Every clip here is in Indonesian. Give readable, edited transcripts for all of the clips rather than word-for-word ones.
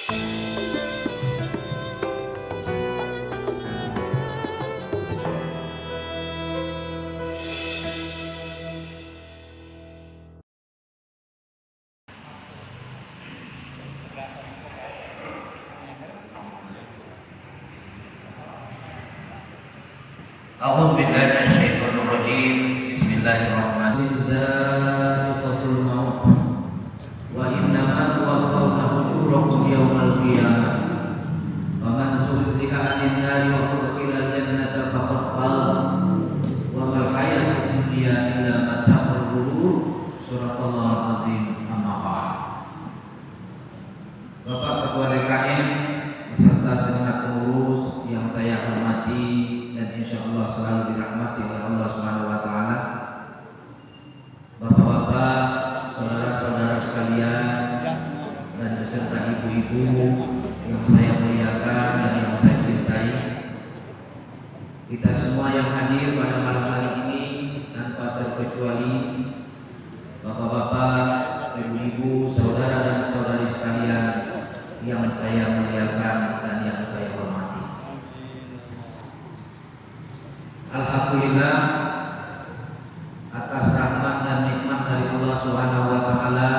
A'udzu billahi minasyaitonir rajim. Bismillahirrahmanirrahim. Zaiqatul maut wa innama tuwaffawna ujurakum yawmal qiyamah. Faman zuhziha 'anil nari wa udkhilal jannata faqad faz. Wa mal hayatud dunya illa mata'ul ghurur. Surahul azim. Amma ba'd. Bapak Ketua DKM beserta segenap pengurus yang saya hormati dan insyaallah selalu dirahmati oleh Allah Subhanahu wa taala. Bapak-bapak, saudara-saudara sekalian dan beserta ibu-ibu yang saya muliakan dan yang saya cintai. Kita semua yang hadir pada malam hari ini tanpa terkecuali bapak-bapak, ibu-ibu, saudara dan saudari sekalian yang saya muliakan dan yang saya hormati. Alhamdulillah atas rahmat dan nikmat dari Allah Subhanahu wa taala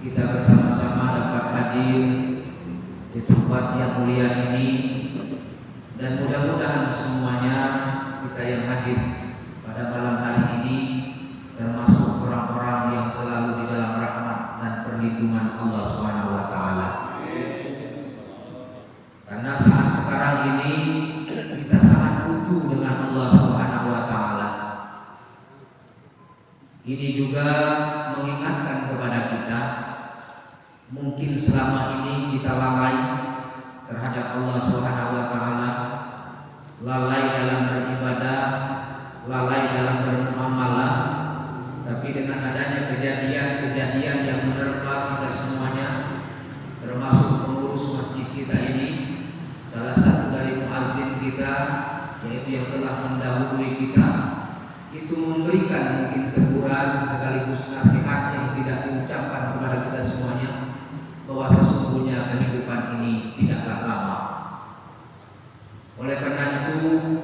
kita bersama-sama dapat hadir di tempat yang mulia ini, dan mudah-mudahan semuanya kita yang hadir pada malam hari ini termasuk orang-orang yang selalu di dalam rahmat dan perlindungan Allah Subhanahu wa taala. Karena saat sekarang ini kita sangat butuh dengan Allah Subhanahu wa taala. Ini juga mengingatkan kepada kita, mungkin selama ini kita lalai terhadap Allah Subhanahu wa taala, lalai dalam beribadah, lalai dalam bermuamalah. Tapi dengan adanya kejadian-kejadian yang menerpa kita semuanya, termasuk pengurus masjid kita ini, salah satu dari muazzin kita, yaitu yang telah mendahului kita, itu memberikan mungkin teguran sekaligus nasihat yang tidak diucapkan kepada kita semuanya, bahwa sesungguhnya kehidupan ini tidaklah lama. Oleh karena itu,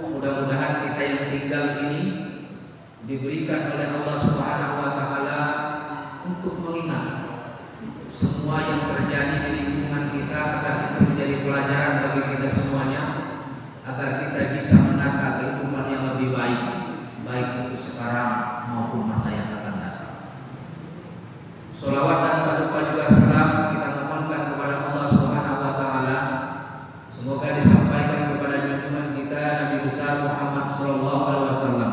mudah-mudahan kita yang tinggal ini diberikan oleh Allah Subhanahu wa taala untuk mengingat semua yang terjadi di lingkungan kita, agar itu menjadi pelajaran bagi kita semuanya, agar kita bisa menata kehidupan yang lebih baik, baik itu sekarang maupun masa yang akan datang. Sholawat dan tak lupa juga salam kita mohonkan kepada Allah Subhanahu wa taala, semoga disampaikan kepada junjungan kita Nabi besar Muhammad sallallahu alaihi wasallam.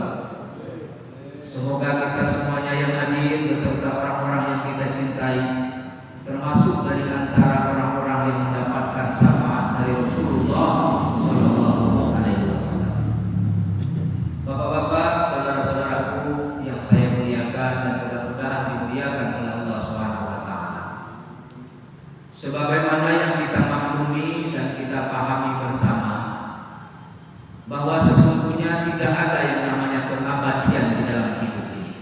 Semoga kita semuanya yang hadir beserta orang-orang yang kita cintai termasuk dari antara orang-orang yang mendapatkan syafaat dari Rasulullah sallallahu alaihi wasallam. Bapak-bapak, saudara-saudaraku yang saya muliakan dan mudah-mudahan dimuliakan oleh Allah Subhanahu wa taala. Sebagaimana yang kita maklumi dan kita pahami bersama, bahwa sesungguhnya tidak ada yang namanya keabadian di dalam hidup ini.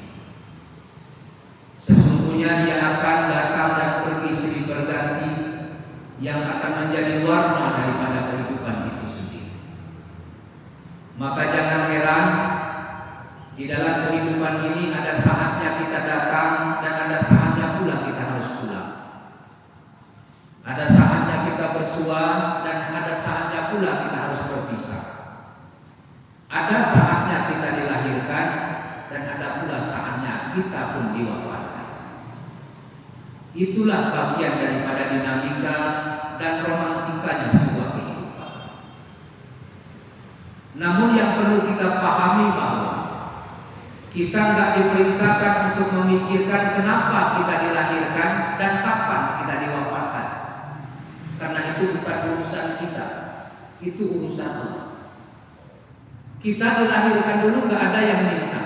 Sesungguhnya dia akan datang dan pergi silih berganti, yang akan menjadi warna daripada kehidupan itu sendiri. Maka jangan heran, di dalam kehidupan ini ada saatnya kita datang dan ada saatnya pula kita harus pulang. Ada saatnya kita bersua dan ada saatnya pula kita harus berpisah. Ada saatnya kita dilahirkan dan ada pula saatnya kita pun diwafatkan. Itulah bagian daripada dinamika dan romantikanya sebuah kehidupan. Namun yang perlu kita pahami bahwa kita nggak diperintahkan untuk memikirkan kenapa kita dilahirkan dan kapan kita diwafatkan. Karena itu bukan urusan kita, itu urusan Allah. Kita dilahirkan dulu nggak ada yang minta.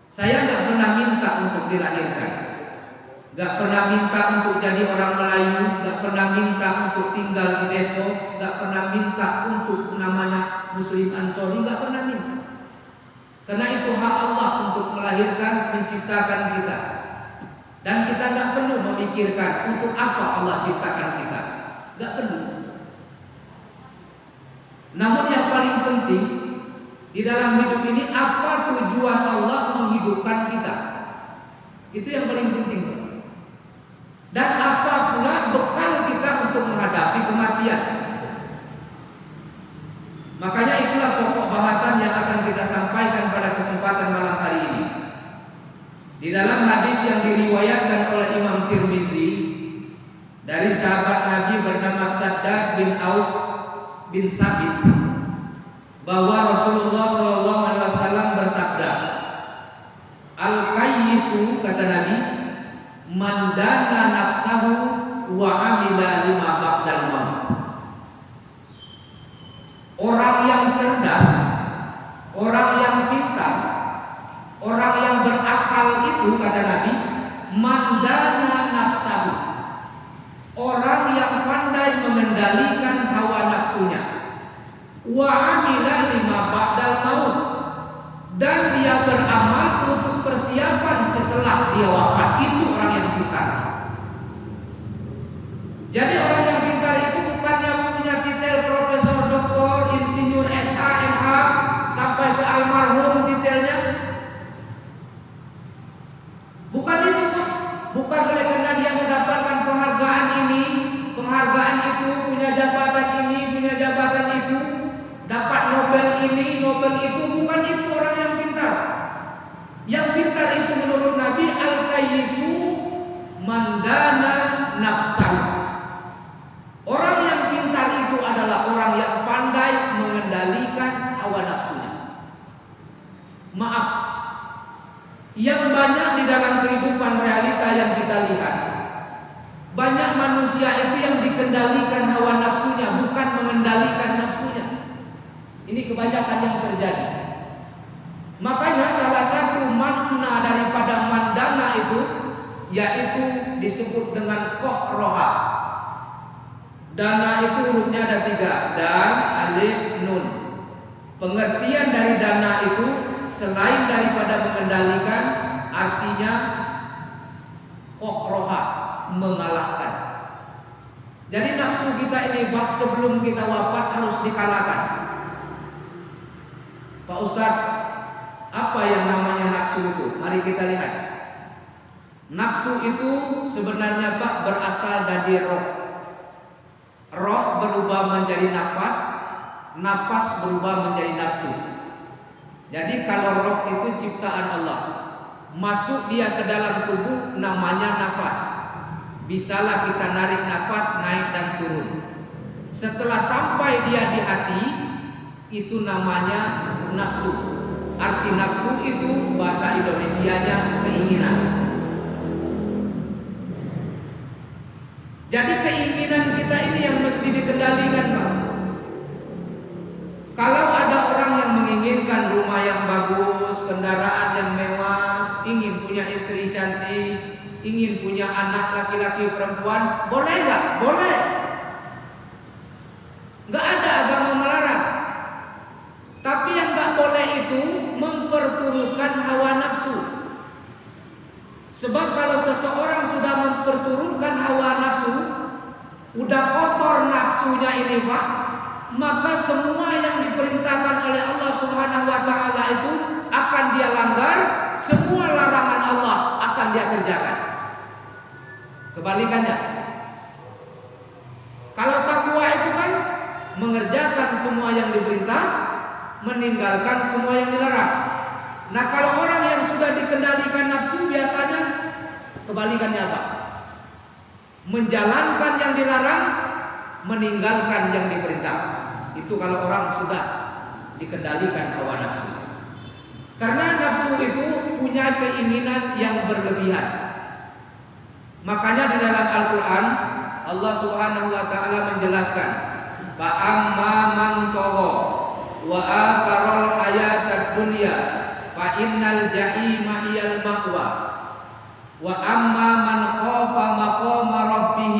Saya nggak pernah minta untuk dilahirkan, nggak pernah minta untuk jadi orang Melayu, nggak pernah minta untuk tinggal di Depok, nggak pernah minta untuk namanya Muslim Ansori, nggak pernah minta. Karena itu hak Allah untuk melahirkan, menciptakan kita, dan kita nggak perlu memikirkan untuk apa Allah ciptakan. Namun yang paling penting di dalam hidup ini, apa tujuan Allah menghidupkan kita? Itu yang paling penting. Dan apa pula bekal kita untuk menghadapi kematian. Makanya itulah pokok bahasan yang akan kita sampaikan pada kesempatan malam hari ini. Di dalam hadis yang diriwayatkan oleh Imam Tirmizi dari sahabat Nabi bernama Shaddad bin Auf bin Sabit, bahwa Rasulullah SAW bersabda, Al-Qayyisu, kata Nabi, mandana nafsahu wa amila lima ba'dal maut. Orang yang cerdas, orang yang pintar, orang yang berakal itu, kata Nabi, mandana nafsahu, orang yang pandai mengendalikan hawa nafsunya, wa amila lima ba'dal maut, dan dia beramal untuk persiapan setelah dia wafat. Itu orang yang pintar. Jadi orang yang pintar itu bukannya punya titel profesor, doktor, insinyur, SH, MH sampai ke almarhum titelnya. Bukan itu, Pak. Bukan oleh karena dia mendapatkan penghargaan ini, penghargaan itu, punya jabatan ini, punya jabatan itu, dapat Nobel ini, Nobel itu. Bukan itu orang yang pintar. Yang pintar itu menurut Nabi, al-qayyisu mandana nafsahu. Orang yang pintar itu adalah orang yang pandai mengendalikan hawa nafsunya. Maaf, yang banyak di dalam kehidupan realita yang kita lihat, banyak manusia itu yang dikendalikan hawa nafsunya, bukan mengendalikan nafsunya. Ini kebanyakan yang terjadi. Makanya salah satu makna daripada mandana itu yaitu disebut dengan roha. Dana itu hurufnya ada 3, dan, alif, nun. Pengertian dari dana itu selain daripada mengendalikan, artinya roha, mengalahkan. Jadi nafsu kita ini sebelum kita wafat harus dikalahkan. Pak Ustadz, apa yang namanya nafsu itu? Mari kita lihat. Nafsu itu sebenarnya, Pak, berasal dari roh. Roh berubah menjadi nafas, nafas berubah menjadi nafsu. Jadi kalau roh itu ciptaan Allah, masuk dia ke dalam tubuh, namanya nafas. Bisalah kita narik nafas, naik dan turun. Setelah sampai dia di hati, itu namanya nafsu. Arti nafsu itu bahasa Indonesianya keinginan. Jadi keinginan kita ini yang mesti dikendalikan, Pak. Kalau ada orang yang menginginkan rumah yang bagus, kendaraan yang mewah, ingin punya istri cantik, ingin punya anak laki-laki perempuan, boleh nggak? Boleh. Nggak ada agama melarang. Tapi yang nggak boleh itu memperturutkan hawa nafsu. Sebab kalau seseorang sudah memperturutkan hawa nafsu, udah kotor nafsunya ini, Pak, maka semua yang diperintahkan oleh Allah Subhanahu wa taala itu akan dia langgar, semua larangan Allah akan dia kerjakan. Kebalikannya. Kalau takwa itu kan mengerjakan semua yang diperintah, meninggalkan semua yang dilarang. Nah, kalau orang yang sudah dikendalikan nafsu biasanya kebalikannya apa? Menjalankan yang dilarang, meninggalkan yang diperintah. Itu kalau orang sudah dikendalikan hawa nafsu. Karena nafsu itu punya keinginan yang berlebihan. Makanya di dalam Al-Quran Allah Subhanahu wa taala menjelaskan, fa amma man tagha wa atharal hayatad dunya fa innal jahima hiyal ma'wa wa amma man khafa maqama rabbih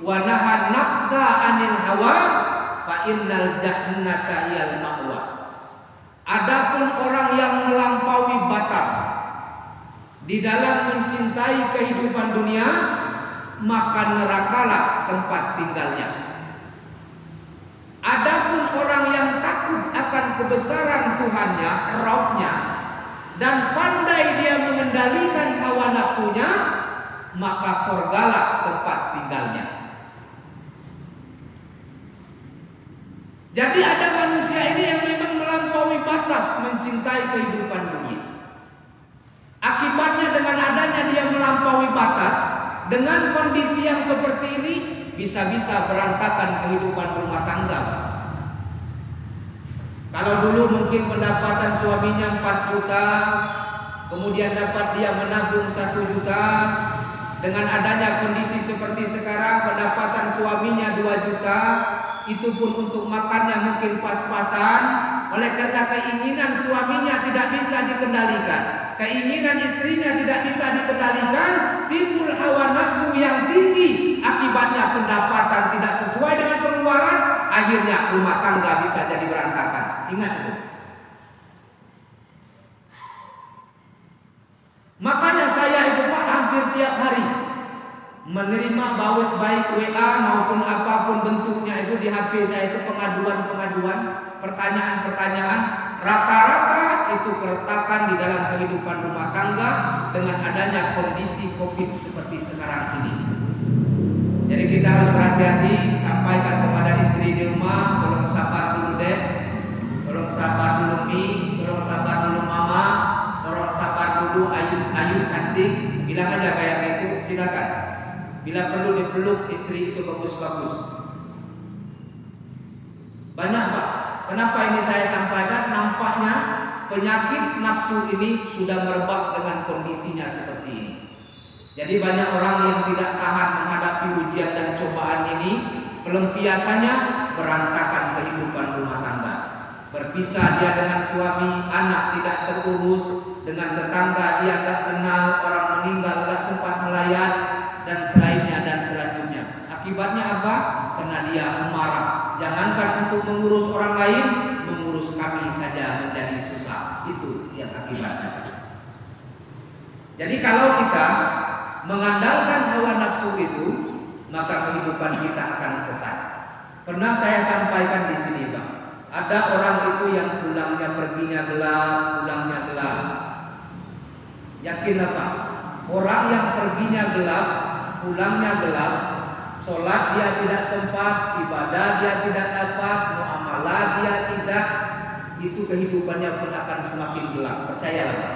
wa nahan nafsa 'anil hawa fa innal jannata hiyal ma'wa. Adapun orang yang melampaui batas di dalam mencintai kehidupan dunia, maka nerakalah tempat tinggalnya. Adapun orang yang takut akan kebesaran Tuhannya, Rabbnya, dan pandai dia mengendalikan hawa nafsunya, maka sorgalah tempat tinggalnya. Jadi ada manusia ini yang memang melampaui batas mencintai kehidupan dunia. Akibatnya dengan adanya dia melampaui batas, dengan kondisi yang seperti ini, bisa-bisa berantakan kehidupan rumah tangga. Kalau dulu mungkin pendapatan suaminya 4 juta, kemudian dapat dia menabung 1 juta. Dengan adanya kondisi seperti sekarang, pendapatan suaminya 2 juta, itu pun untuk makannya mungkin pas-pasan. Oleh karena keinginan suaminya tidak bisa dikendalikan, keinginan istrinya tidak bisa dikendalikan, timbul hawa nafsu yang tinggi. Akibatnya pendapatan tidak sesuai dengan pengeluaran, akhirnya rumah tangga bisa jadi berantakan. Ingat itu. Makanya saya itu Pak hampir tiap hari menerima baik WA maupun apapun bentuknya itu di HP saya itu pengaduan-pengaduan, pertanyaan-pertanyaan. Rata-rata itu keretakan di dalam kehidupan rumah tangga dengan adanya kondisi COVID seperti sekarang ini. Jadi kita harus berhati-hati, sampaikan kepada istri di rumah, tolong sabar dulu deh, tolong sabar dulu Mi, tolong sabar dulu Mama, tolong sabar dulu Ayu cantik, bilang aja kayak gitu, silakan. Bila perlu dipeluk istri itu bagus-bagus. Banyak Pak. Kenapa ini saya sampaikan? Nampaknya penyakit nafsu ini sudah merebak dengan kondisinya seperti ini. Jadi banyak orang yang tidak tahan menghadapi ujian dan cobaan ini, pelampiasannya berantakan kehidupan rumah tangga. Berpisah dia dengan suami, anak tidak terurus, dengan tetangga dia tak kenal, orang meninggal tak sempat melayat, dan selainnya dan selanjutnya. Akibatnya apa? Karena dia marah. Jangankan untuk mengurus orang lain, mengurus kami saja menjadi susah. Itu yang akibatnya. Jadi kalau kita mengandalkan hawa nafsu itu, maka kehidupan kita akan sesat. Pernah saya sampaikan di sini, Bang. Ada orang itu yang pulangnya perginya gelap, pulangnya gelap. Yakin apa? Orang yang perginya gelap, pulangnya gelap, sholat dia tidak sempat, ibadah dia tidak dapat, muamalah dia tidak, itu kehidupannya pun akan semakin gelap. Percayalah Pak.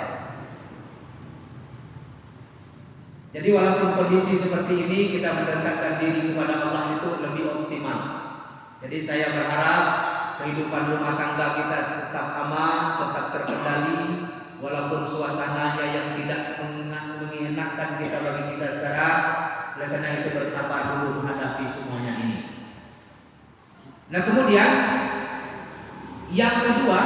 Jadi walaupun kondisi seperti ini, kita mendekatkan diri kepada Allah itu lebih optimal. Jadi saya berharap kehidupan rumah tangga kita tetap aman, tetap terkendali, walaupun suasananya yang tidak mengenakan kita bagi kita sekarang. Oleh karena itu bersabar dulu menghadapi semuanya ini. Nah kemudian yang kedua,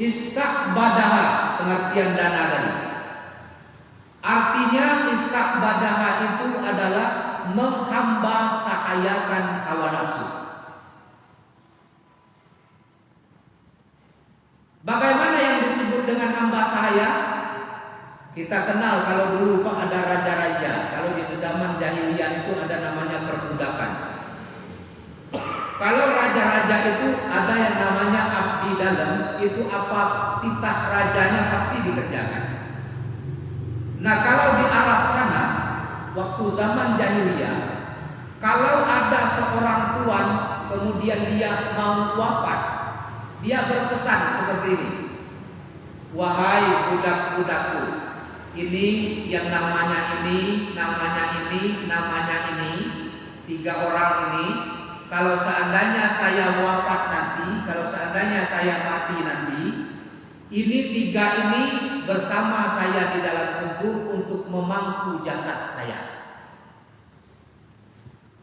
istakbadaha, pengertian dana tadi. Artinya istakbadaha itu adalah menghamba sahayakan hawa nafsu. Bagaimana yang disebut dengan hamba sahaya? Kita kenal kalau dulu Pak ada raja-raja. Kalau di zaman jahiliyah itu ada namanya perbudakan. Kalau raja-raja itu ada yang namanya abdi dalam, itu apa titah rajanya pasti dikerjakan. Nah kalau di Arab sana, waktu zaman jahiliyah, kalau ada seorang tuan kemudian dia mau wafat, dia berpesan seperti ini. Wahai budak-budakku, ini yang namanya ini, namanya ini, namanya ini, 3 orang ini. Kalau seandainya saya wafat nanti, kalau seandainya saya mati nanti, ini 3 ini bersama saya di dalam kubur untuk memangku jasad saya.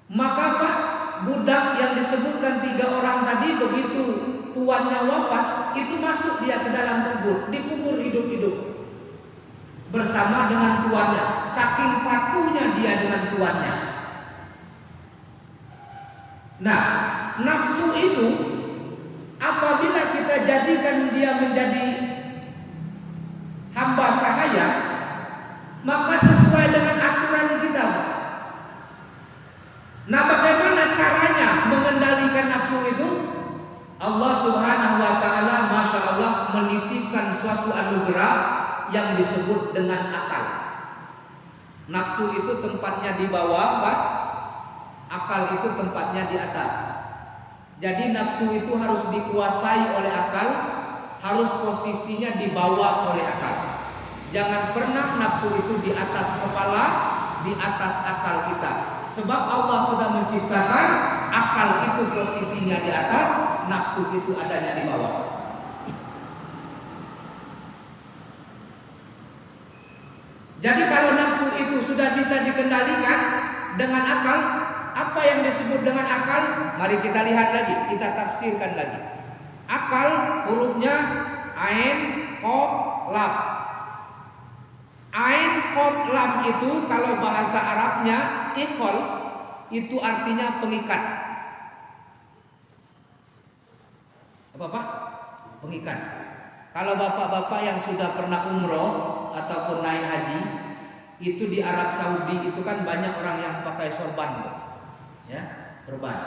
Maka Pak, budak yang disebutkan 3 orang tadi, begitu tuannya wafat, itu masuk dia ke dalam kubur, dikubur hidup-hidup bersama dengan tuannya. Saking patuhnya dia dengan tuannya. Nah, nafsu itu apabila kita jadikan dia menjadi hamba sahaya, maka sesuai dengan aturan kita. Nah, bagaimana caranya mengendalikan Allah Subhanahu wa taala Masya Allah menitipkan suatu anugerah yang disebut dengan akal. Nafsu itu tempatnya di bawah, Pak. Akal itu tempatnya di atas. Jadi nafsu itu harus dikuasai oleh akal, harus posisinya di bawah oleh akal. Jangan pernah nafsu itu di atas kepala, di atas akal kita. Sebab Allah sudah menciptakan akal itu posisinya di atas, nafsu itu adanya di bawah. Jadi kalau nafsu itu sudah bisa dikendalikan dengan akal, apa yang disebut dengan akal? Mari kita lihat lagi, kita tafsirkan lagi. Akal hurufnya ain, qaf, lam. Ain, qaf, lam itu kalau bahasa Arabnya iqal, itu artinya pengikat. Apa Pak? Pengikat. Kalau bapak-bapak yang sudah pernah umroh ataupun naik haji, itu di Arab Saudi itu kan banyak orang yang pakai sorban, ya, sorban.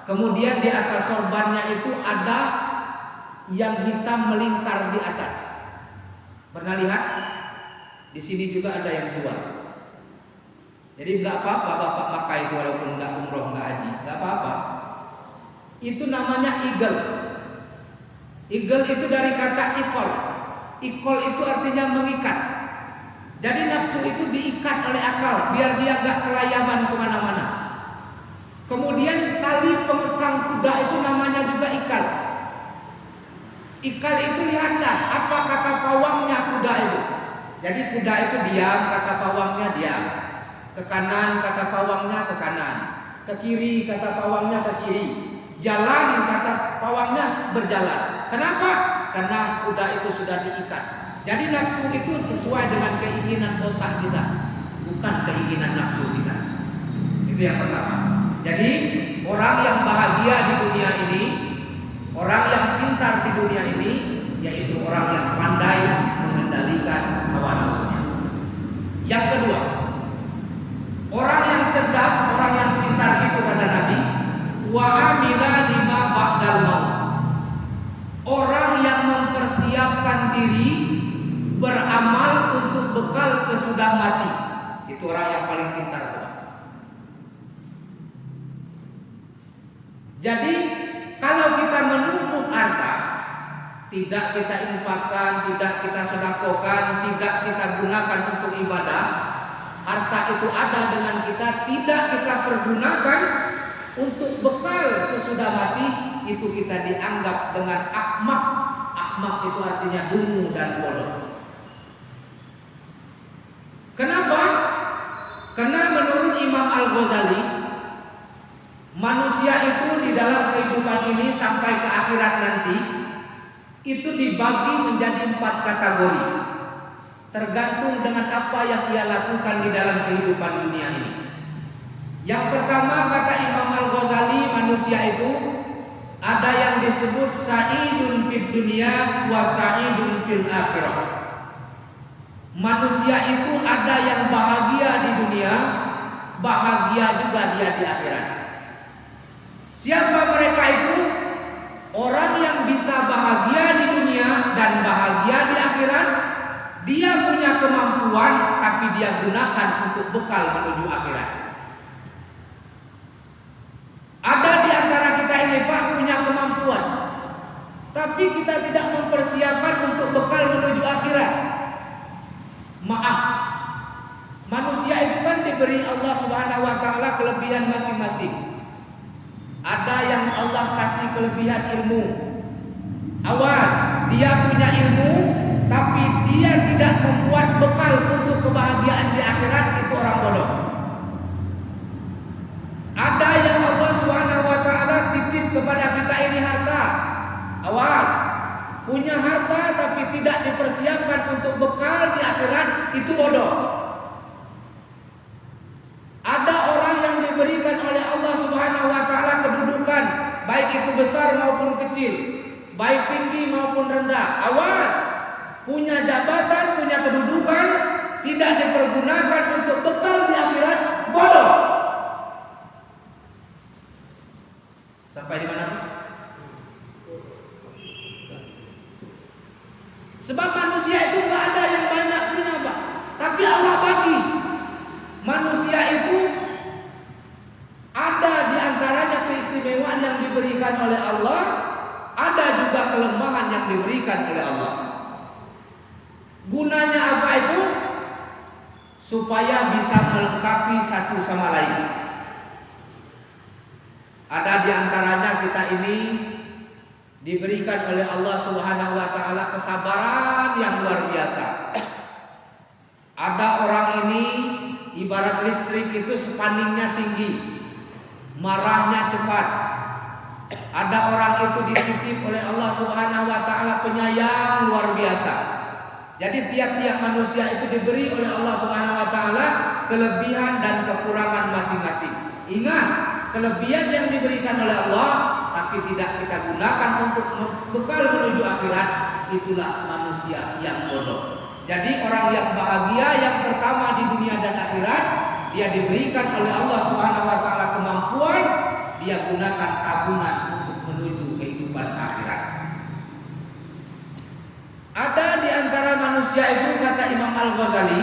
Kemudian di atas sorbannya itu ada yang hitam melingkar di atas. Pernah lihat? Di sini juga ada yang tua. Jadi nggak apa-apa bapak pakai itu walaupun nggak umroh nggak haji, nggak apa-apa. Itu namanya eagle. Eagle itu dari kata ikol. Ikol itu artinya mengikat. Jadi nafsu itu diikat oleh akal biar dia gak kelayaban kemana-mana. Kemudian tali pengekang kuda itu namanya juga ikal. Ikal itu lihatlah apa kata pawangnya kuda itu. Jadi kuda itu diam, kata pawangnya diam. Ke kanan kata pawangnya ke kanan. Ke kiri kata pawangnya ke kiri. Jalan kata pawangnya berjalan. Kenapa? Karena kuda itu sudah diikat. Jadi nafsu itu sesuai dengan keinginan otak kita, bukan keinginan nafsu kita. Itu yang pertama. Jadi orang yang bahagia di dunia ini, orang yang pintar di dunia ini, yaitu orang yang pandai mengendalikan hawa nafsunya. Yang kedua, orang yang cerdas, orang yang pintar itu kata Nabi, wa amila lima ba'dal maut. Orang yang mempersiapkan diri beramal untuk bekal sesudah mati. Itu orang yang paling pintar. Jadi kalau kita menumpuk harta, tidak kita infakkan, tidak kita sedekahkan, tidak kita gunakan untuk ibadah, harta itu ada dengan kita, tidak kita pergunakan untuk bekal sesudah mati, itu kita dianggap dengan ahmak. Ahmak itu artinya dungu dan bodoh. Kenapa? Karena menurut Imam Al-Ghazali, manusia itu di dalam kehidupan ini sampai ke akhirat nanti itu dibagi menjadi 4 kategori, tergantung dengan apa yang ia lakukan di dalam kehidupan dunia ini. Yang pertama kata Imam Al-Ghazali, manusia itu ada yang disebut sa'idun fid dunya wa sa'idun fil akhirah. Manusia itu ada yang bahagia di dunia, bahagia juga dia di akhirat. Siapa mereka itu? Orang yang bisa bahagia di dunia dan bahagia di akhirat. Dia punya kemampuan tapi dia gunakan untuk bekal menuju akhirat. Ada di antara kita ini Pak punya kemampuan, tapi kita tidak mempersiapkan untuk bekal menuju akhirat. Maaf, manusia itu kan diberi Allah Subhanahu wa taala kelebihan masing-masing. Ada yang Allah kasih kelebihan ilmu. Awas, dia punya ilmu tapi dia tidak membuat bekal untuk kebahagiaan di akhirat, itu orang bodoh. Ada yang Allah Subhanahu wa taala titip kepada kita ini harta. Awas, punya harta tapi tidak dipersiapkan untuk bekal di akhirat, itu bodoh. Ada orang yang diberikan oleh Allah Subhanahu wa taala kedudukan, baik itu besar maupun kecil, baik tinggi maupun rendah. Awas, punya jabatan, punya kedudukan, tidak dipergunakan untuk bekal di akhirat, bodoh. Sampai di mana? diberikan oleh Allah, ada juga kelemahan yang diberikan oleh Allah. Gunanya apa itu? Supaya bisa melengkapi satu sama lain. Ada di antaranya kita ini diberikan oleh Allah Subhanahu wa taala kesabaran yang luar biasa. Ada orang ini ibarat listrik itu spanningnya tinggi, marahnya cepat. Ada orang itu dititip oleh Allah Subhanahu wa taala penyayang luar biasa. Jadi tiap-tiap manusia itu diberi oleh Allah Subhanahu wa taala kelebihan dan kekurangan masing-masing. Ingat, kelebihan yang diberikan oleh Allah tapi tidak kita gunakan untuk bekal menuju akhirat, itulah manusia yang bodoh. Jadi orang yang bahagia yang pertama di dunia dan akhirat, dia diberikan oleh Allah Subhanahu wa taala kemampuan, dia gunakan tabungan untuk menuju kehidupan akhirat. Ada di antara manusia itu, kata Imam Al-Ghazali,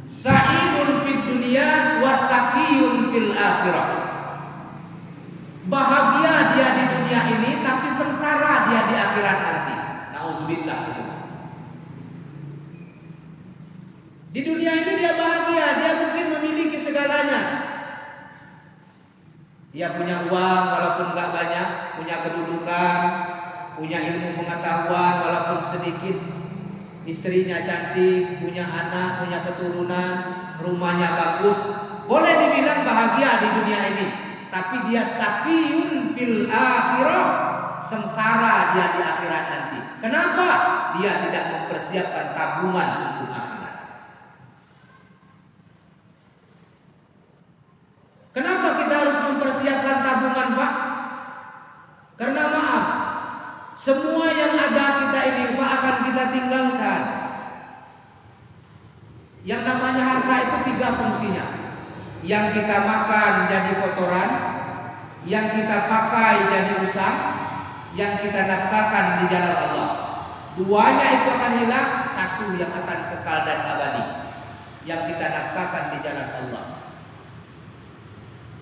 sa'idun fid dunya wa saqiyun fil akhirah. Bahagia dia di dunia ini tapi sengsara dia di akhirat nanti. Nauzubillah gitu. Di dunia ini dia bahagia, dia mungkin memiliki segalanya. Dia punya uang walaupun enggak banyak, punya kedudukan, punya ilmu pengetahuan walaupun sedikit, istrinya cantik, punya anak, punya keturunan, rumahnya bagus. Boleh dibilang bahagia di dunia ini, tapi dia saqiyun fil akhirah, sengsara dia di akhirat nanti. Kenapa? Dia tidak mempersiapkan tabungan untuk akhirat. Kenapa kita harus mempersiapkan tabungan, Pak? Karena maaf, semua yang ada kita ini, Pak, akan kita tinggalkan. Yang namanya harta itu 3 fungsinya. Yang kita makan jadi kotoran, yang kita pakai jadi rusak, yang kita nafkahkan di jalan Allah. 2-nya itu akan hilang, 1 yang akan kekal dan abadi, yang kita nafkahkan di jalan Allah.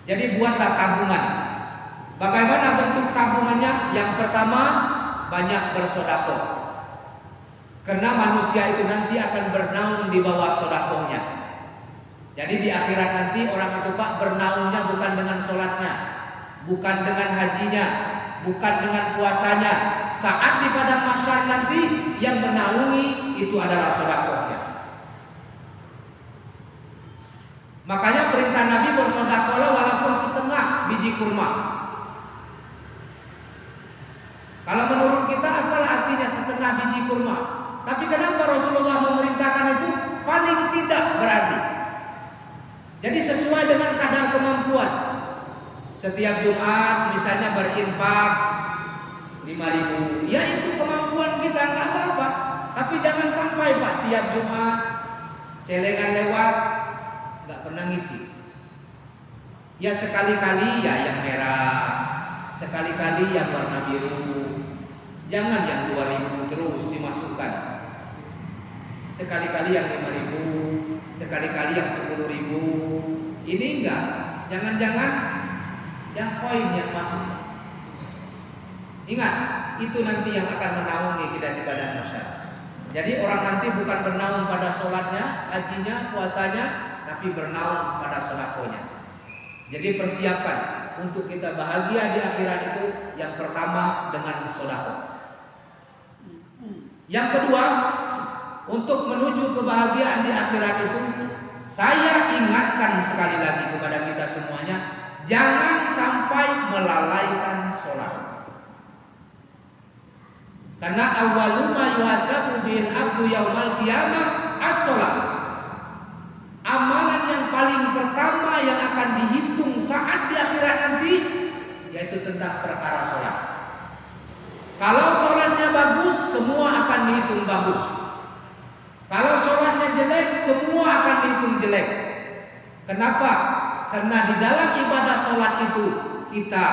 Jadi buatlah tabungan. Bagaimana bentuk tabungannya? Yang pertama, banyak bersedekah. Karena manusia itu nanti akan bernaung di bawah sedekahnya. Jadi di akhirat nanti orang itu, Pak, bernaungnya bukan dengan sholatnya, bukan dengan hajinya, bukan dengan puasanya. Saat di padang mahsyar nanti yang menaungi itu adalah sedekahnya. Makanya perintah Nabi bersedekahlah walaupun setengah biji kurma. Kalau menurut kita apalah artinya setengah biji kurma? Tapi kenapa Rasulullah memerintahkan itu? Paling tidak berarti. Jadi sesuai dengan kadar kemampuan. Setiap Jumat misalnya berinfak 5.000, ya itu kemampuan kita, nggak apa-apa. Tapi jangan sampai, Pak, tiap Jumat celengan lewat nggak pernah ngisi. Ya sekali-kali ya yang merah, sekali-kali yang warna biru. Jangan yang 2.000 terus dimasukkan. Sekali-kali yang 5.000, sekali-kali yang 10.000. Ini enggak. Jangan-jangan yang koin yang masuk. Ingat, itu nanti yang akan menaungi kita di padang mahsyar. Jadi orang nanti bukan bernaung pada sholatnya, hajinya, puasanya, tapi bernaung pada sedekahnya. Jadi persiapkan untuk kita bahagia di akhirat itu yang pertama dengan sedekah. Yang kedua, untuk menuju kebahagiaan di akhirat itu, saya ingatkan sekali lagi kepada kita semuanya, jangan sampai melalaikan sholat. Karena awwalu ma yuhasabu bil abdu yaumal qiyamah as-shalah. Amalan yang paling pertama yang akan dihitung saat di akhirat nanti yaitu tentang perkara sholat. Kalau sholatnya bagus, semua akan dihitung bagus. Kalau sholatnya jelek, semua akan dihitung jelek. Kenapa? Karena di dalam ibadah sholat itu kita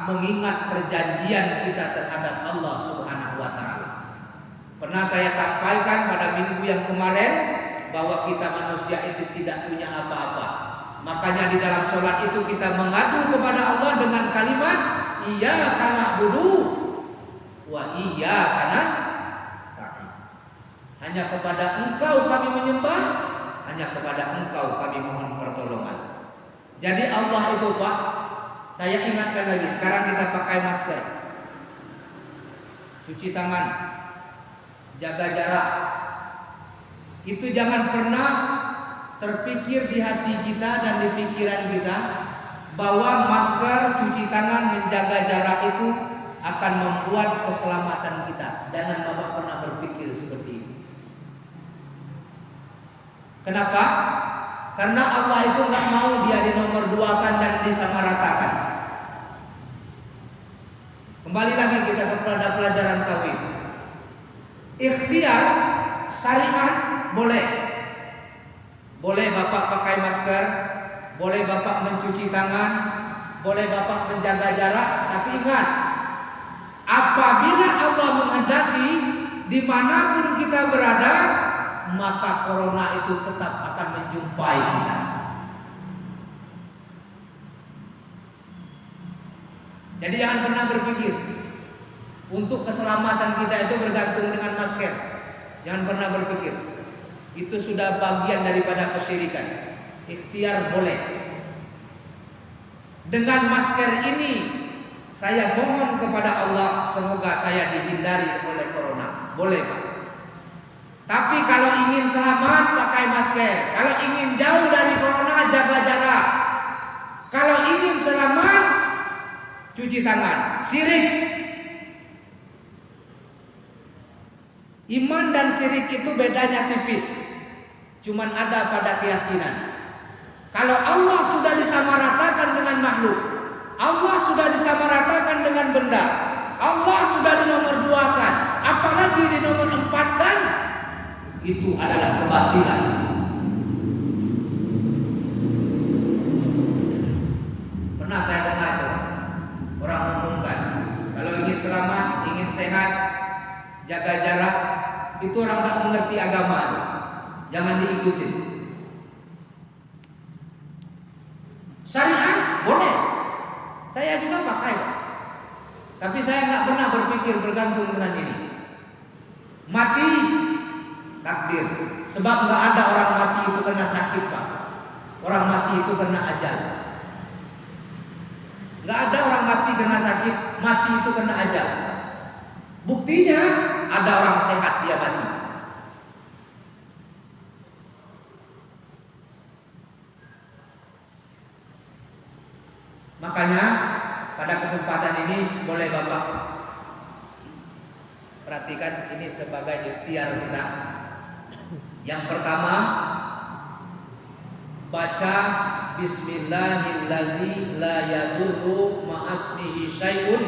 mengingat perjanjian kita terhadap Allah Subhanahu wa taala. Pernah saya sampaikan pada minggu yang kemarin bahwa kita manusia itu tidak punya apa-apa. Makanya di dalam sholat itu kita mengadu kepada Allah dengan kalimat iyyaka na'budu wa iyyaka nasta'in. Hanya kepada Engkau kami menyembah, hanya kepada Engkau kami mohon pertolongan. Jadi Allah itu Pak, saya ingatkan lagi, sekarang kita pakai masker, cuci tangan, jaga jarak. Itu jangan pernah terpikir di hati kita dan di pikiran kita bahwa masker, cuci tangan, menjaga jarak itu akan membuat keselamatan kita. Jangan Bapak pernah berpikir seperti itu. Kenapa? Karena Allah itu nggak mau dia dinomor duakan dan disamaratakan. Kembali lagi kita kepada pelajaran tauhid. Ikhtiar syariat boleh. Boleh Bapak pakai masker, boleh Bapak mencuci tangan, boleh Bapak menjaga jarak, tapi ingat, apabila Allah menghendaki dimanapun kita berada, maka corona itu tetap akan menjumpai kita. Jadi jangan pernah berpikir untuk keselamatan kita itu bergantung dengan masker. Jangan pernah berpikir. Itu sudah bagian daripada kesyirikan. Ikhtiar boleh. Dengan masker ini saya mohon kepada Allah semoga saya dihindari oleh corona. Boleh Pak. Tapi kalau ingin selamat pakai masker. Kalau ingin jauh dari corona jaga jarak. Kalau ingin selamat cuci tangan. Syirik. Iman dan syirik itu bedanya tipis. Cuman ada pada keyakinan. Kalau Allah sudah disamaratakan dengan makhluk, Allah sudah disamaratakan dengan benda, Allah sudah dinomor duakan, apalagi dinomor empatkan, itu adalah kebatilan. Pernah saya dengar tuh orang ngomongkan, kalau ingin selamat, ingin sehat, jaga jarak, itu orang tak mengerti agama tuh. Jangan diikuti. Syariat boleh, saya juga pakai, tapi saya nggak pernah berpikir bergantung dengan ini. Mati takdir, sebab nggak ada orang mati itu karena sakit Pak. Orang mati itu karena ajal. Nggak ada orang mati karena sakit, mati itu karena ajal. Buktinya ada orang sehat dia mati. Makanya pada kesempatan ini boleh Bapak perhatikan ini sebagai ikhtiar kita. Yang pertama, baca Bismillahilladzi la yadurru ma'asmihi syai'un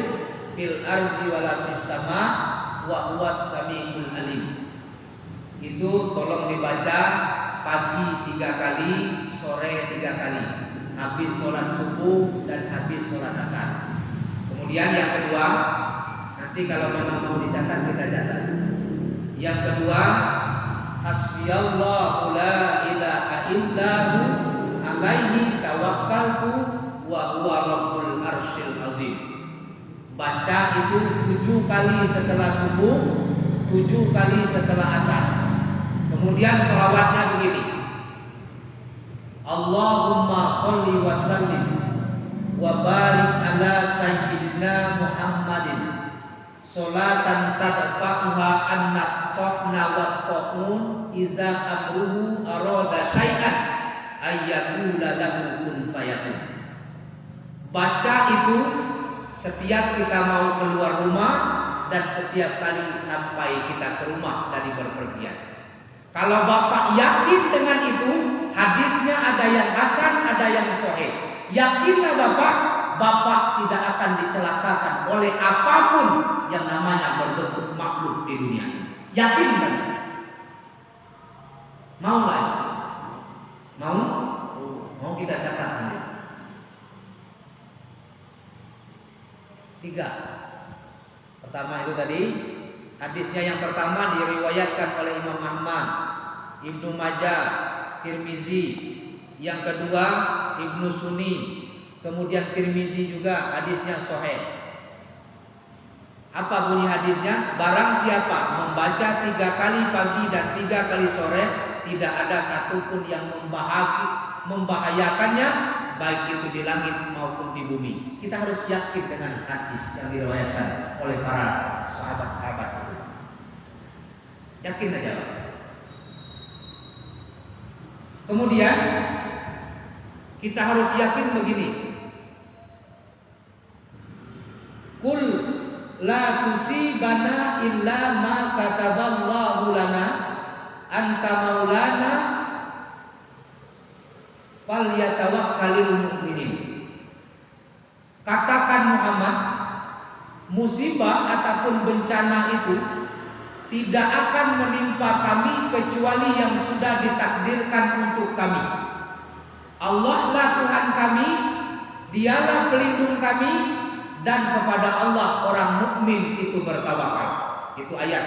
fil ardi wala fis sama wa huwas samiul alim. Itu tolong dibaca pagi 3 kali, sore 3 kali. Habis sholat subuh dan habis sholat asar. Kemudian yang kedua, nanti kalau memang mau dicatat kita catat. Yang kedua, hasbiyallahu la ilaha illahu alaihi tawakkaltu wa huwa rabbul arsyil azim. Baca itu 7 kali setelah subuh, 7 kali setelah asar. Kemudian sholawatnya begini. Allahumma sholli wa sallim wa barik ala sayyidina Muhammadin sholatan tadfa'uha anna taqna wa taqun iza amruhu arada syai'an ayyakula lahu kun fayakun. Baca itu setiap kita mau keluar rumah dan setiap kali sampai kita ke rumah dari berpergian. Kalau Bapak yakin dengan itu, hadisnya ada yang hasan, ada yang sahih. Yakinlah Bapak tidak akan dicelakakan oleh apapun yang namanya berbentuk makhluk di dunia ini. Yakin kan? Mau nggak? Mau? Mau kita catat nanti. 3. Pertama itu tadi. Hadisnya yang pertama diriwayatkan oleh Imam Ahmad, Ibnu Majah, Tirmizi. Yang kedua Ibnu Sunni. Kemudian Tirmizi juga hadisnya sahih. Apa bunyi hadisnya? Barang siapa membaca 3 kali pagi dan 3 kali sore, tidak ada satupun yang membahayakannya, baik itu di langit maupun di bumi. Kita harus yakin dengan hadis yang diriwayatkan oleh para sahabat-sahabat. Yakin aja, Pak. Kemudian kita harus yakin begini. Kul la tusibana illa ma kataballahu lana anta maulana falyatawakkalul mu'minin. Katakan Muhammad, musibah ataupun bencana itu tidak akan menimpa kami kecuali yang sudah ditakdirkan untuk kami. Allah lah Tuhan kami, Dialah pelindung kami, dan kepada Allah orang mukmin itu bertawakal. Itu ayat.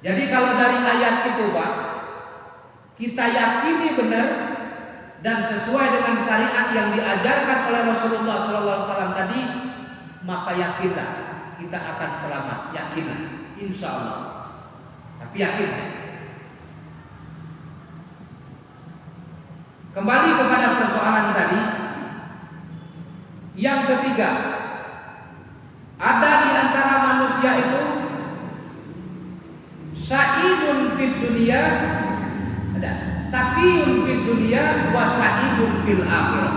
Jadi kalau dari ayat itu, Pak, kita yakini benar dan sesuai dengan syariat yang diajarkan oleh Rasulullah SAW tadi, maka yakinlah kita akan selamat. Yakinlah, insya Allah. Tapi yakin. Kembali kepada persoalan tadi. Yang ketiga, ada di antara manusia itu sa'idun fid dunya, ada sakiyun fid dunya wa sa'idun fil akhirah.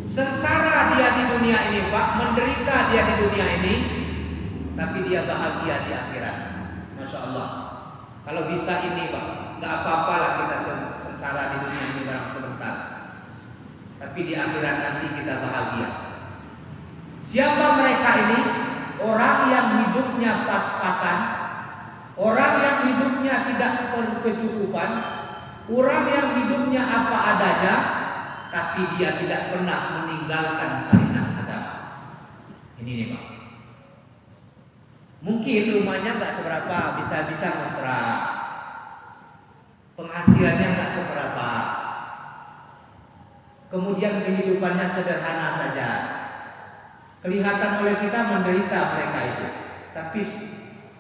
Sengsara dia di dunia ini, Pak, menderita dia di dunia ini, tapi dia bahagia di akhirat. Masya Allah. Kalau bisa ini, Pak, nggak apa-apalah kita sengsara di dunia ini barang sebentar, tapi di akhirat nanti kita bahagia. Siapa mereka ini? Orang yang hidupnya pas-pasan, orang yang hidupnya tidak berkecukupan, orang yang hidupnya apa adanya, tapi dia tidak pernah meninggalkan syariat agama. Ini nih, Pak. Mungkin rumahnya nggak seberapa, bisa ngontrak, penghasilannya nggak seberapa, kemudian kehidupannya sederhana saja. Kelihatan oleh kita menderita mereka itu, tapi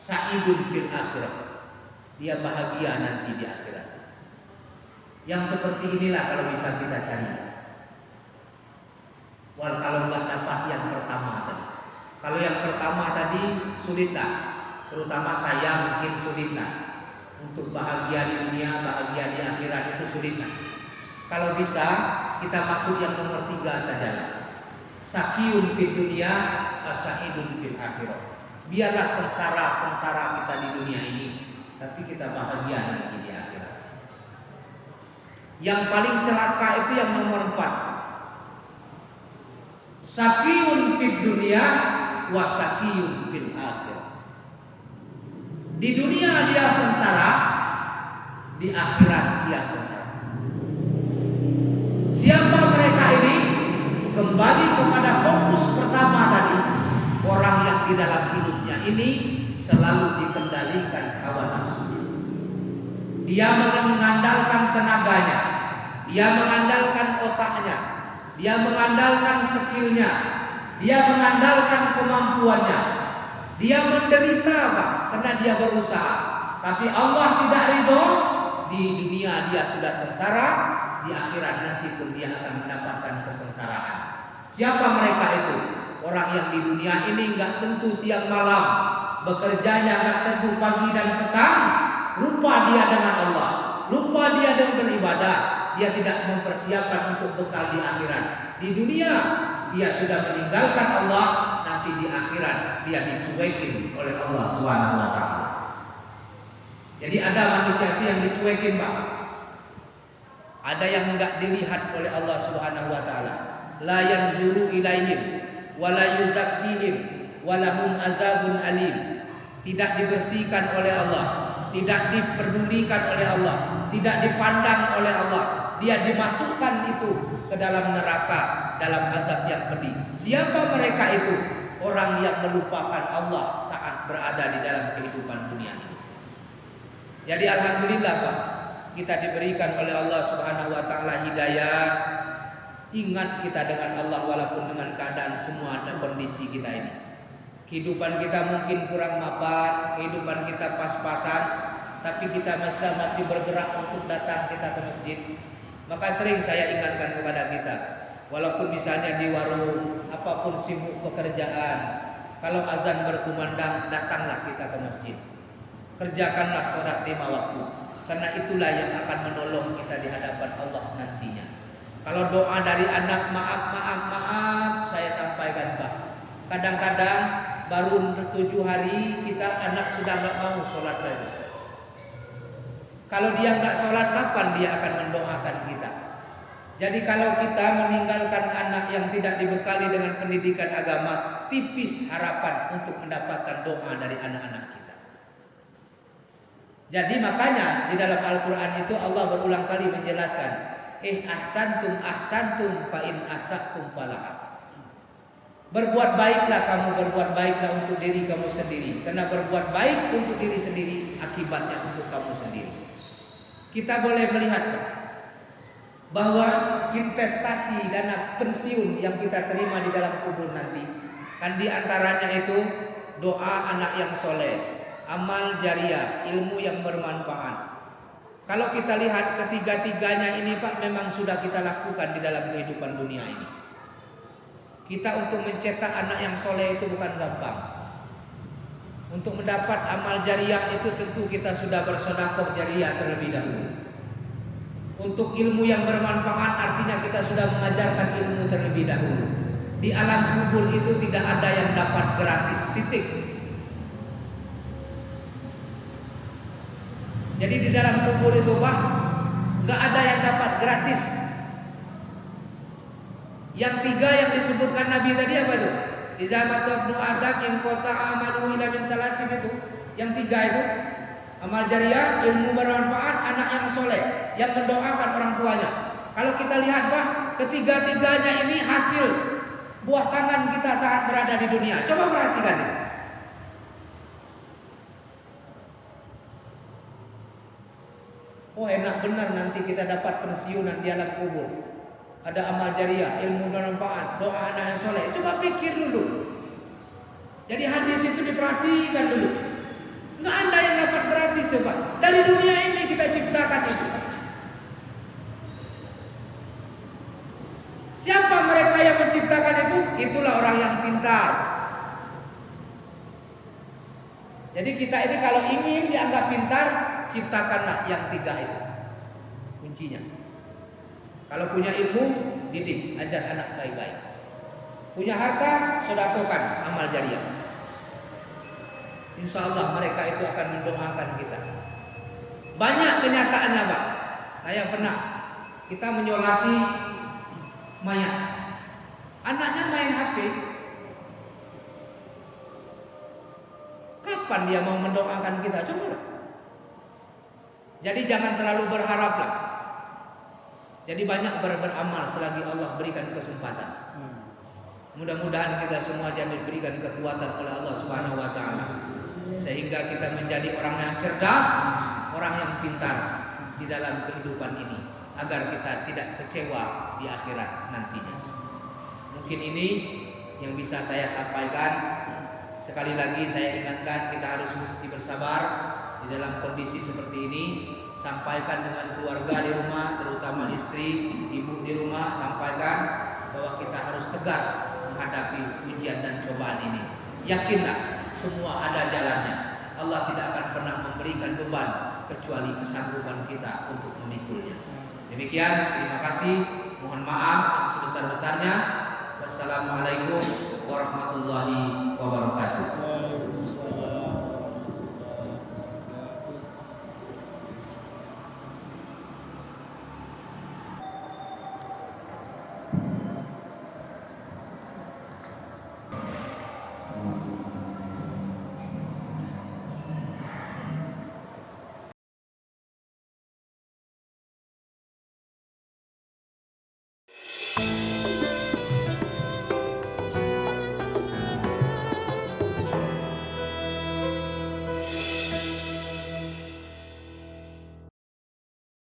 sa'idun fil akhirah, dia bahagia nanti di akhirat. Yang seperti inilah kalau bisa kita cari. Kalau nggak dapat yang pertama tadi. Kalau yang pertama tadi sulitlah, terutama saya mungkin sulitlah untuk bahagia di dunia, bahagia di akhirat itu sulitlah. Kalau bisa kita masuk yang nomor 3 saja. Sakiyun fid dunya, as-sa'idun fil akhirah. Biarlah sengsara kita di dunia ini, tapi kita bahagia nanti di akhirat. Yang paling celaka itu yang nomor 4. Sakiyun fid dunya wa sakiyun fil akhirah. Di dunia dia sengsara, di akhirat dia sengsara. Siapa mereka ini? Kembali kepada fokus pertama tadi, orang yang di dalam hidupnya ini selalu dikendalikan hawa nafsu. Dia mengandalkan tenaganya, dia mengandalkan otaknya, dia mengandalkan skillnya, dia mengandalkan kemampuannya. Dia menderita, Pak, karena dia berusaha. Tapi Allah tidak ridho. Di dunia dia sudah sengsara, di akhirat nanti pun dia akan mendapatkan kesengsaraan. Siapa mereka itu? Orang yang di dunia ini nggak tentu siang malam, bekerjanya nggak tentu pagi dan petang, lupa dia dengan Allah, lupa dia dengan beribadah, dia tidak mempersiapkan untuk bekal di akhirat. Di dunia dia sudah meninggalkan Allah, nanti di akhirat dia dicuekin oleh Allah Subhanahu wa taala. Jadi ada manusia itu yang dicuekin, Pak. Ada yang enggak dilihat oleh Allah Subhanahu wa taala. La yanzuru ilaihim wa la yuzakkihim wa lahum azabun alim. Tidak dibersihkan oleh Allah, tidak diperdulikan oleh Allah, tidak dipandang oleh Allah. Dia dimasukkan itu ke dalam neraka, dalam azab yang pedih. Siapa mereka itu? Orang yang melupakan Allah saat berada di dalam kehidupan dunia ini. Jadi alhamdulillah, Pak, kita diberikan oleh Allah Subhanahu wa taala hidayah, Ingat kita dengan Allah walaupun dengan keadaan semua dan kondisi kita ini. Kehidupan kita mungkin kurang mapan, kehidupan kita pas-pasan, tapi kita masih bergerak untuk datang kita ke masjid. Maka sering saya ingatkan kepada kita, walaupun misalnya di warung, apapun sibuk pekerjaan, kalau azan berkumandang, datanglah kita ke masjid. Kerjakanlah sholat 5 waktu, karena itulah yang akan menolong kita di hadapan Allah nantinya. Kalau doa dari anak, maaf, saya sampaikan Pak. Kadang-kadang baru 7 hari kita anak sudah nggak mau sholat lagi. Kalau dia nggak sholat, kapan dia akan mendoakan kita? Jadi kalau kita meninggalkan anak yang tidak dibekali dengan pendidikan agama, tipis harapan untuk mendapatkan doa dari anak-anak kita. Jadi makanya di dalam Al-Quran itu Allah berulang kali menjelaskan, ahsantum fa in ahsantum falaha. Berbuat baiklah kamu, berbuat baiklah untuk diri kamu sendiri. Karena berbuat baik untuk diri sendiri, akibatnya untuk kamu sendiri. Kita boleh melihat bahwa investasi dana pensiun yang kita terima di dalam kubur nanti, kan di antaranya itu doa anak yang soleh, amal jariah, ilmu yang bermanfaat. Kalau kita lihat ketiga-tiganya ini Pak, memang sudah kita lakukan di dalam kehidupan dunia ini. Kita untuk mencetak anak yang soleh itu bukan gampang. Untuk mendapat amal jariah itu tentu kita sudah bersedekah jariah terlebih dahulu. Untuk ilmu yang bermanfaat artinya kita sudah mengajarkan ilmu terlebih dahulu. Di alam kubur itu tidak ada yang dapat gratis, titik. Jadi di dalam kubur itu Pak, nggak ada yang dapat gratis. Yang 3 yang disebutkan Nabi tadi apa itu? Iza mata ibnu Adam in qata amalu ila min salasin itu. Yang 3 itu amal jariah, ilmu bermanfaat, anak yang soleh yang mendoakan orang tuanya. Kalau kita lihat Pak, ketiga-tiganya ini hasil buah tangan kita saat berada di dunia. Coba perhatikan itu. Oh enak benar nanti kita dapat pensiunan di alam kubur. Ada amal jariah, ilmu bermanfaat, doa anak yang soleh. Coba pikir dulu. Jadi hadis itu diperhatikan dulu. Nggak ada yang dapat gratis coba. Dari dunia ini kita ciptakan itu. Siapa mereka yang menciptakan itu? Itulah orang yang pintar. Jadi kita ini kalau ingin dianggap pintar, ciptakanlah yang 3 itu. Kuncinya. Kalau punya ilmu, didik, ajar anak baik-baik. Punya harta, sedekahkan, amal jariah. Insya Allah mereka itu akan mendoakan kita. Banyak kenyataannya Pak. Saya pernah, kita menyolati mayat. Anaknya main HP. Kapan dia mau mendoakan kita? Coba. Jadi jangan terlalu berharaplah. Jadi banyak beramal selagi Allah berikan kesempatan. Mudah-mudahan kita semua diberikan kekuatan oleh Allah Subhanahu wa taala sehingga kita menjadi orang yang cerdas, orang yang pintar di dalam kehidupan ini agar kita tidak kecewa di akhirat nantinya. Mungkin ini yang bisa saya sampaikan. Sekali lagi saya ingatkan kita harus mesti bersabar di dalam kondisi seperti ini. Sampaikan dengan keluarga di rumah, terutama istri, ibu di rumah, sampaikan bahwa kita harus tegar menghadapi ujian dan cobaan ini. Yakinlah semua ada jalannya. Allah tidak akan pernah memberikan beban kecuali kesanggupan kita untuk memikulnya. Demikian, terima kasih. Mohon maaf yang sebesar-besarnya. Wassalamualaikum warahmatullahi wabarakatuh.